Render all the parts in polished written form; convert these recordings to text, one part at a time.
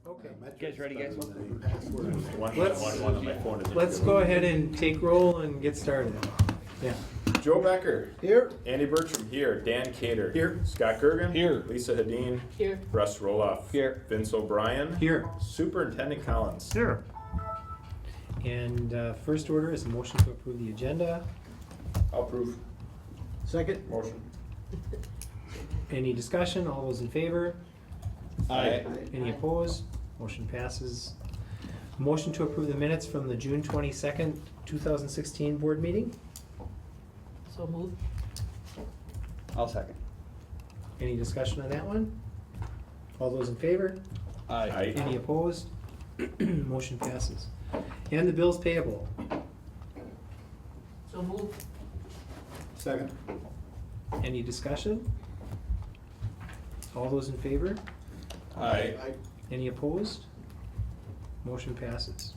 Okay. Guys ready, guys? One on my phone. Let's go ahead and take roll and get started. Yeah. Joe Becker. Here. Andy Bertram here. Dan Cater. Here. Scott Gergen. Here. Lisa Hadeen. Here. Russ Roloff. Here. Vince O'Brien. Here. Superintendent Collins. Here. And first order is a motion to approve the agenda. I'll approve. Second. Motion. Any discussion? All those in favor? Aye. Any opposed? Motion passes. Motion to approve the minutes from the June 22nd, 2016 board meeting. So moved. I'll second. Any discussion on that one? All those in favor? Aye. Any opposed? Motion passes. And the bills payable. So moved. Second. Any discussion? All those in favor? Aye. Any opposed? Motion passes.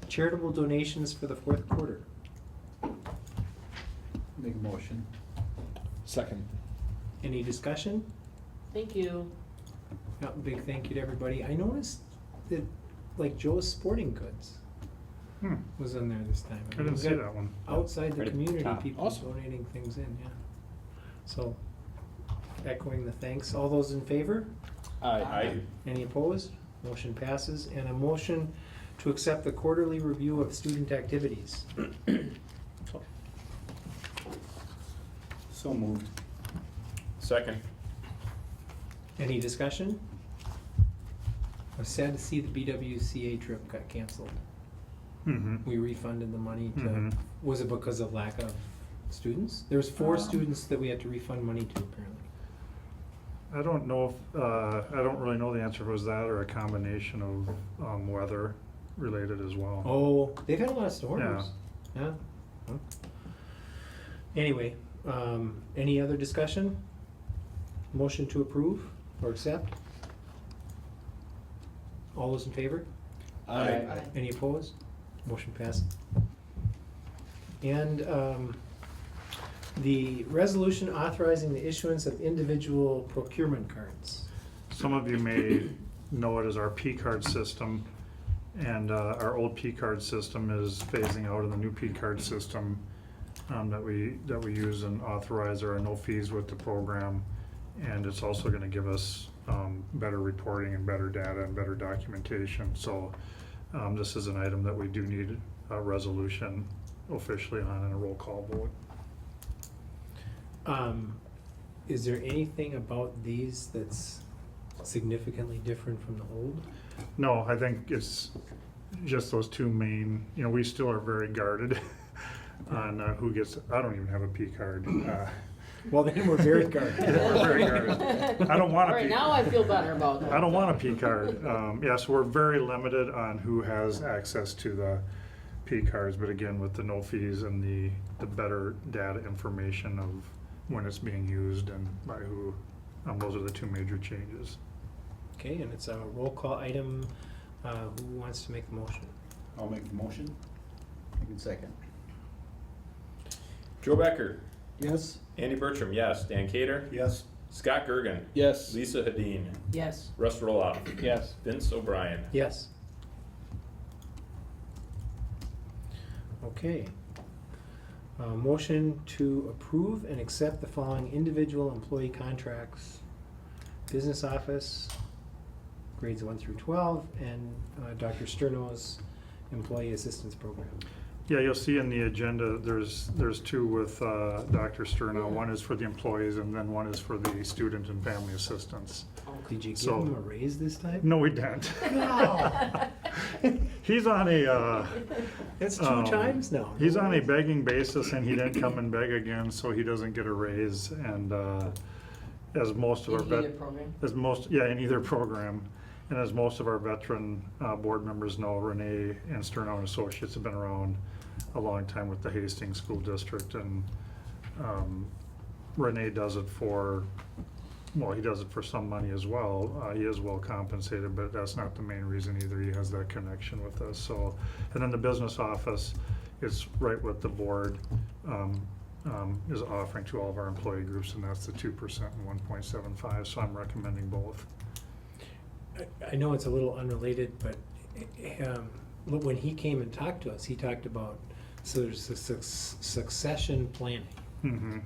Charitable donations for the fourth quarter. Make a motion. Second. Any discussion? Thank you. Yeah, big thank you to everybody. I noticed that, like, Joe's Sporting Goods was in there this time. I didn't We've see got that one. Outside the Right at the community, top. people Awesome. donating things in, yeah. So, echoing the thanks. All those in favor? Aye. Any opposed? Motion passes. And a motion to accept the quarterly review of student activities. So moved. Second. Any discussion? I was sad to see the BWCA trip got canceled. Mm-hmm. We refunded the money to, Mhm. was it because of lack of students? There was 4 students that we had to refund money to, apparently. I don't know if, I don't really know the answer if it was that or a combination of weather related as well. Oh, they've had a lot of storms. Yeah. Huh. Anyway, any other discussion? Motion to approve or accept? All those in favor? Aye. Any opposed? Motion passes. And the resolution authorizing the issuance of individual procurement cards. Some of you may know it as our P-card system, and our old P-card system is phasing out, and the new P-card system that we use and authorize are no fees with the program, and it's also going to give us better reporting and better data and better documentation. So this is an item that we do need a resolution officially on and a roll call vote. Is there anything about these that's significantly different from the old? No, I think it's just those two main, we still are very guarded on who gets, I don't even have a P card. Well, then we're very guarded. We're very guarded. I don't want a All right, P. now I feel better about that. I don't want a P card. Yes, we're very limited on who has access to the P cards, but again, with the no fees and the better data information of when it's being used and by who, those are the two major changes. Okay, and it's a roll call item. Who wants to make the motion? I'll make the motion. I can second. Joe Becker. Yes. Andy Bertram, yes. Dan Cater. Yes. Scott Gergen. Yes. Lisa Hadeen. Yes. Russ Roloff. Yes. Vince O'Brien. Yes. Okay. Motion to approve and accept the following individual employee contracts. Business office, grades 1 through 12, and Dr. Sterno's employee assistance program. Yeah, you'll see in the agenda, there's two with Dr. Sterno. One is for the employees and then one is for the student and family assistants. Did you give So- him a raise this time? No, we didn't. He's on a, It's 2 times now. he's on a begging basis and he didn't come and beg again, so he doesn't get a raise. And as most of our In either program? in either program. And as most of our veteran board members know, Renee and Sterno and Associates have been around a long time with the Hastings School District, and Renee does it for, well, he does it for some money as well. He is well compensated, but that's not the main reason either. He has that connection with us. So, and then the business office is right what the board is offering to all of our employee groups, and that's the 2% and 1.75. So I'm recommending both. I know it's a little unrelated, but when he came and talked to us, he talked about, so there's a succession planning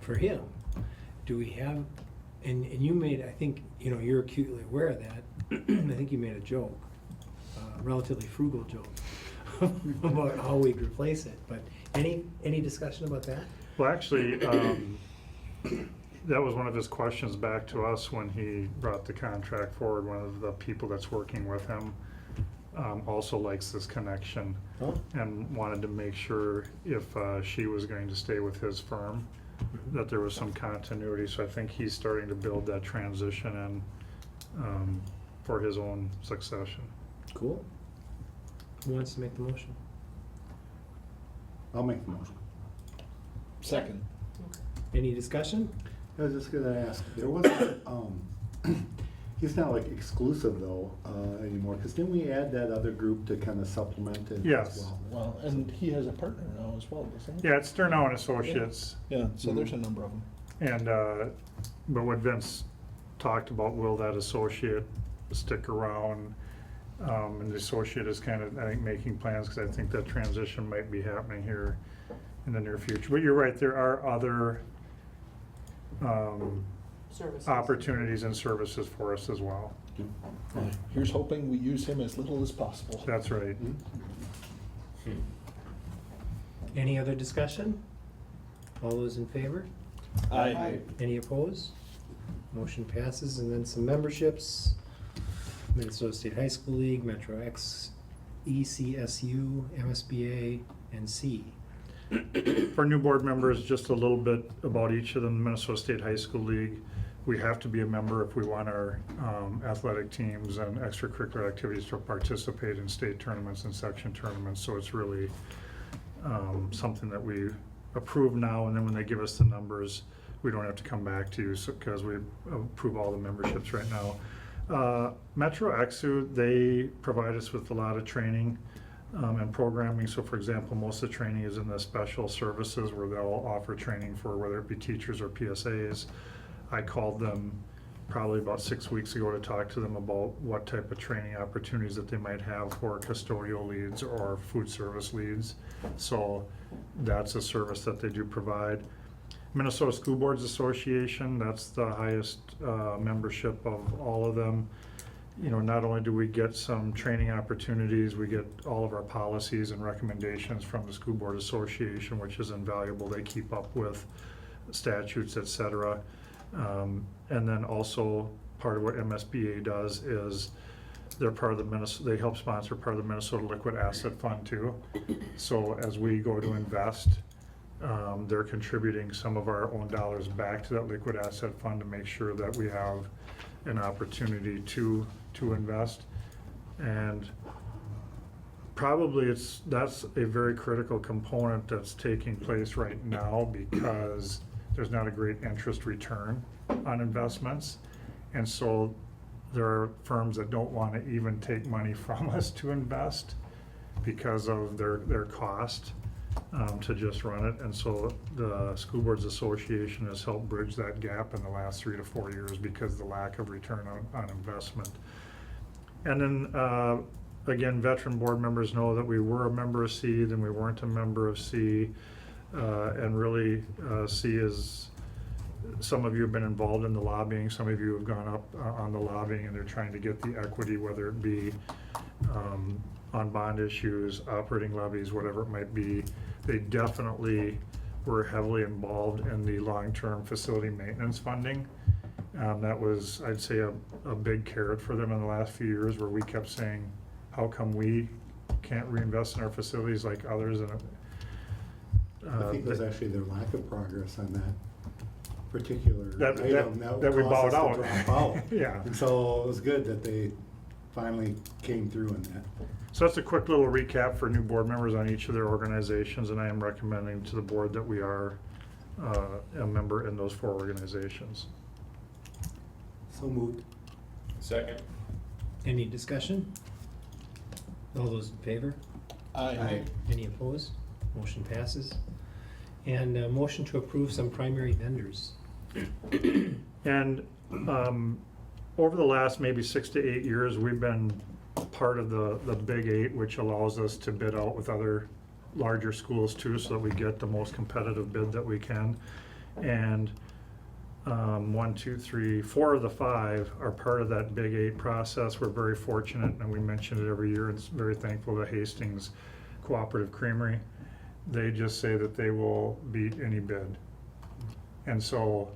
for him. Do we have, and you made, I think, you know, you're acutely aware of that. I think you made a joke, a relatively frugal joke about how we'd replace it, but any discussion about that? Well, actually, that was one of his questions back to us when he brought the contract forward. One of the people that's working with him also likes this connection Oh. and wanted to make sure if she was going to stay with his firm, that there was some continuity. So I think he's starting to build that transition in for his own succession. Cool. Who wants to make the motion? I'll make the motion. Second. Any discussion? I was just gonna ask, there wasn't, he's not like exclusive though, anymore, cause didn't we add that other group to kinda supplement it as Yes. well? Well, and he has a partner now as well, doesn't he? Yeah, it's Sternow and Associates. Yeah, so there's a number of them. And, but what Vince talked about, will that associate stick around? And the associate is kind of, I think, making plans, because I think that transition might be happening here in the near future. But you're right, there are other Services. opportunities and services for us as well. Here's hoping we use him as little as possible. That's right. Any other discussion? All those in favor? Aye. Any opposed? Motion passes, and then some memberships. Minnesota State High School League, Metro X, ECSU, MSBA, and C. For new board members, just a little bit about each of them. Minnesota State High School League, we have to be a member if we want our athletic teams and extracurricular activities to participate in state tournaments and section tournaments. So it's really something that we approve now, and then when they give us the numbers, we don't have to come back to you, because we approve all the memberships right now. Metro XU, they provide us with a lot of training and programming. So for example, most of the training is in the special services, where they'll offer training for whether it be teachers or PSAs. I called them probably about 6 weeks ago to talk to them about what type of training opportunities that they might have for custodial leads or food service leads. So that's a service that they do provide. Minnesota School Boards Association, that's the highest membership of all of them. You know, not only do we get some training opportunities, we get all of our policies and recommendations from the School Board Association, which is invaluable. They keep up with statutes, et cetera. And then also part of what MSBA does is they're part of the they help sponsor part of the Minnesota Liquid Asset Fund too. So as we go to invest, they're contributing some of our own dollars back to that liquid asset fund to make sure that we have an opportunity to invest. And probably that's a very critical component that's taking place right now, because there's not a great interest return on investments. And so there are firms that don't want to even take money from us to invest because of their cost to just run it. And so the School Boards Association has helped bridge that gap in the last 3 to 4 years because of the lack of return on investment. And then again, veteran board members know that we were a member of C, then we weren't a member of C. And really C is, some of you have been involved in the lobbying, some of you have gone up on the lobbying, and they're trying to get the equity, whether it be on bond issues, operating levies, whatever it might be. They definitely were heavily involved in the long-term facility maintenance funding. That was, I'd say, a big carrot for them in the last few years, where we kept saying, how come we can't reinvest in our facilities like others? And I think it was actually their lack of progress on that particular That item we caused bowed us to out. drop out. Yeah. And so it was good that they finally came through on that. So that's a quick little recap for new board members on each of their organizations, and I am recommending to the board that we are a member in those 4 organizations. So moved. Second. Any discussion? All those in favor? Aye. Any opposed? Motion passes. And a motion to approve some primary vendors. And over the last maybe 6 to 8 years, we've been part of the Big Eight, which allows us to bid out with other larger schools too, so that we get the most competitive bid that we can. And 1, 2, 3, 4 of the 5 are part of that Big Eight process. We're very fortunate, and we mention it every year, and very thankful to Hastings Cooperative Creamery. They just say that they will beat any bid. And so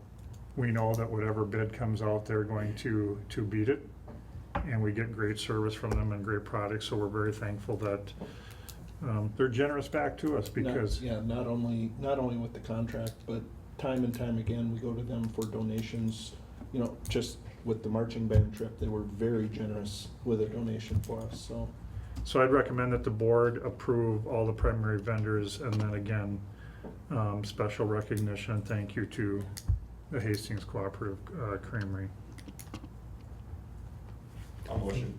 we know that whatever bid comes out, they're going to beat it. And we get great service from them and great products, so we're very thankful that they're generous back to us because. Not only with the contract, but time and time again, we go to them for donations. You know, just with the marching band trip, they were very generous with a donation for us, so. So I'd recommend that the board approve all the primary vendors, and then again, special recognition and thank you to the Hastings Cooperative Creamery. I'll motion.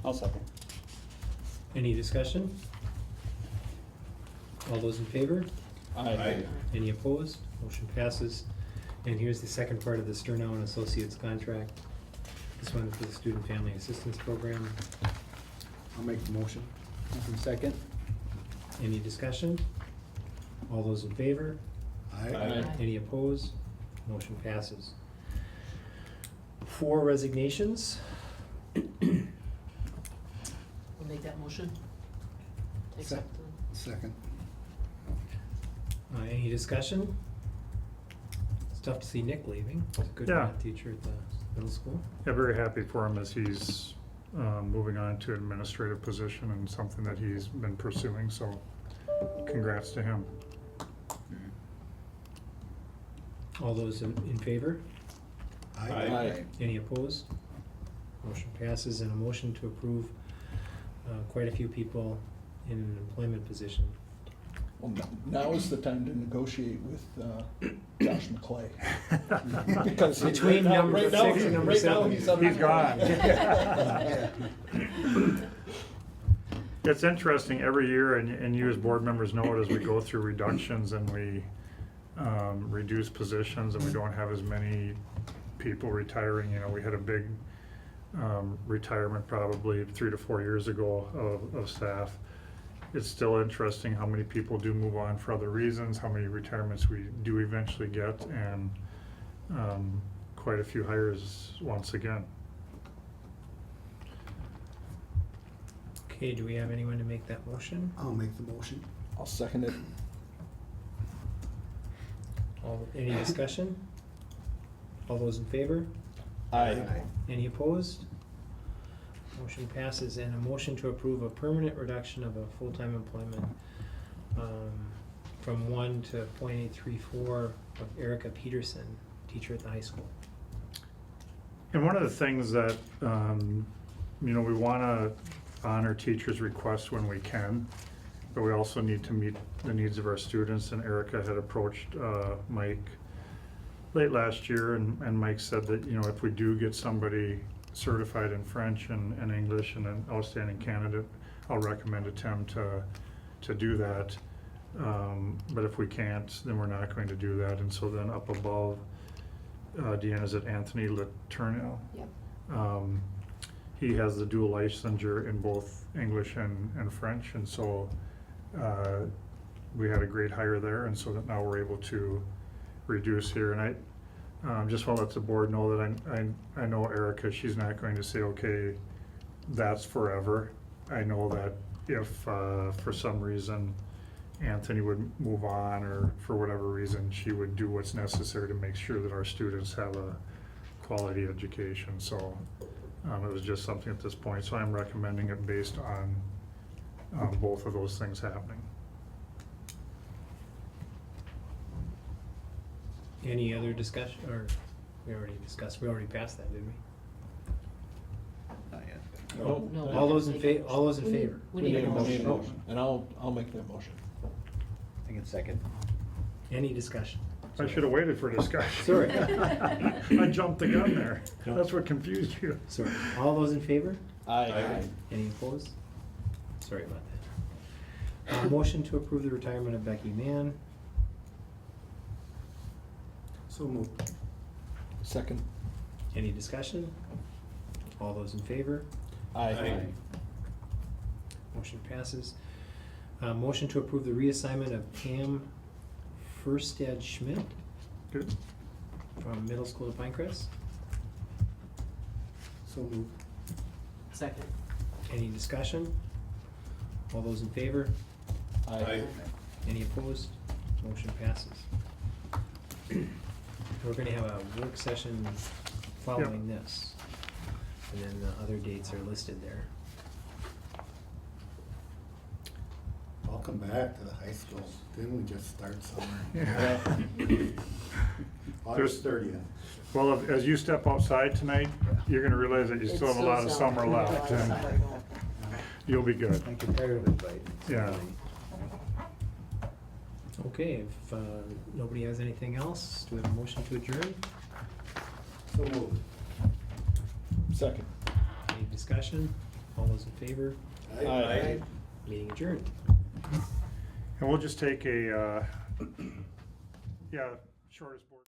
I'll second. Any discussion? All those in favor? Aye. Any opposed? Motion passes. And here's the second part of the Sternow and Associates contract. This one for the Student Family Assistance Program. I'll make the motion. Second. Any discussion? All those in favor? Aye. Any opposed? Motion passes. 4 resignations. We'll make that motion. To accept the- Second. Any discussion? It's tough to see Nick leaving. He's a good Yeah. math teacher at the middle school. Yeah, very happy for him as he's moving on to an administrative position and something that he's been pursuing, so congrats to him. All those in favor? Aye. Any opposed? Motion passes, and a motion to approve quite a few people in an employment position. Well, now is the time to negotiate with Josh McClay. Because Between number 6 and number 7. He's He's gone. It's interesting, every year, and you as board members know it, as we go through reductions and we reduce positions and we don't have as many people retiring. You know, we had a big retirement probably 3 to 4 years ago of staff. It's still interesting how many people do move on for other reasons, how many retirements we do eventually get, and quite a few hires once again. Okay, do we have anyone to make that motion? I'll make the motion. I'll second it. Any discussion? All those in favor? Aye. Any opposed? Motion passes, and a motion to approve a permanent reduction of a full-time employment from 1 to .834 of Erica Peterson, teacher at the high school. And one of the things that, we want to honor teachers' requests when we can, but we also need to meet the needs of our students. And Erica had approached Mike late last year, and Mike said that, if we do get somebody certified in French and English and an outstanding candidate, I'll recommend a Tim to do that. But if we can't, then we're not going to do that. And so then up above, Deanna, is it Anthony Letourneau? Yep. He has the dual licensure in both English and French, and so we had a great hire there, and so that now we're able to reduce here. And I just want to let the board know that I know Erica, she's not going to say, okay, that's forever. I know that if for some reason Anthony would move on, or for whatever reason, she would do what's necessary to make sure that our students have a quality education. So it was just something at this point, so I'm recommending it based on both of those things happening. Any other discussion, or we already passed that, didn't we? Not yet. No. All those in favor? We need a motion. And I'll make that motion. I think it's second. Any discussion? I should have waited for discussion. Sorry. I jumped the gun there. No. That's what confused you. Sorry. All those in favor? Aye. Any opposed? Sorry about that. Motion to approve the retirement of Becky Mann. So moved. Second. Any discussion? All those in favor? Aye. Motion passes. Motion to approve the reassignment of Pam Furstead Schmidt Good. from middle school to Pinecrest. So moved. Second. Any discussion? All those in favor? Aye. Any opposed? Motion passes. We're gonna have a work session following this. And then the other dates are listed there. Welcome back to the high school. Didn't we just start summer? Yeah. August 30th. Well, as you step outside tonight, you're gonna realize that you still have a lot of summer left, and you'll be good. I get tired of it, but. Yeah. Okay, if nobody has anything else, do we have a motion to adjourn? So moved. Second. Any discussion? All those in favor? Aye. Meeting adjourned. And we'll just take a, shortest board.